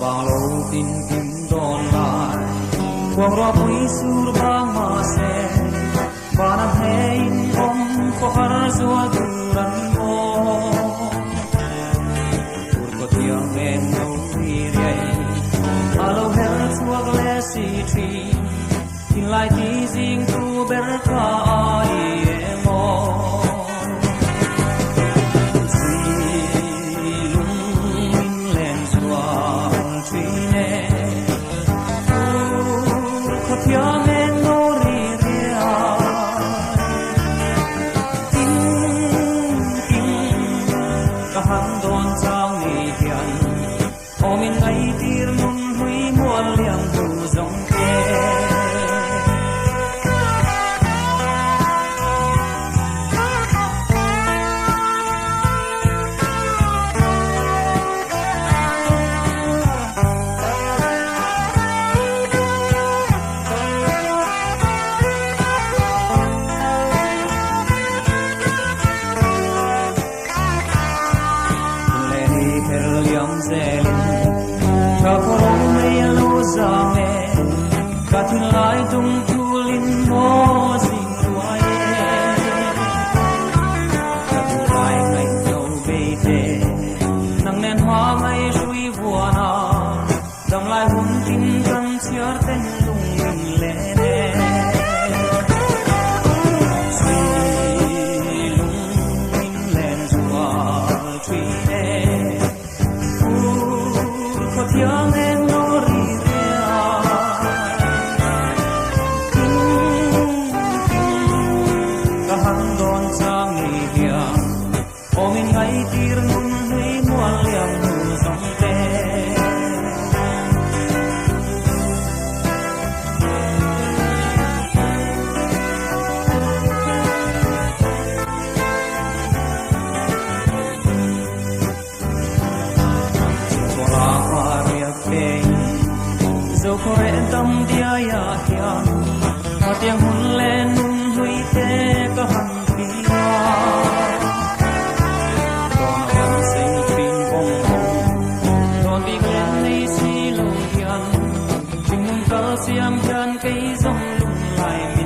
Bang lâu tin kim đòn lại quang ra bụi sur bang mà se ba năm hein om có har zua duran mo tur có tiếng men nâu đi rây alo hel suag le si tri tin lai ti zing tu ber ka ai mo lại tung thu linh mô dinh tuai thu lại ngày đầu về thế nắng nén hoa mây suy vua na dòng lại hôn tin cần chia tên lung mình lệ nè suy lung mình lên chùa truy nè có tiếng em nô ri khore tâm dia ya hiam ma tiang hun len nun hui te ka han pia don wan sing pin bong bong don bi glen nei si lo hian ching nun kal siam chan kai zong lung lai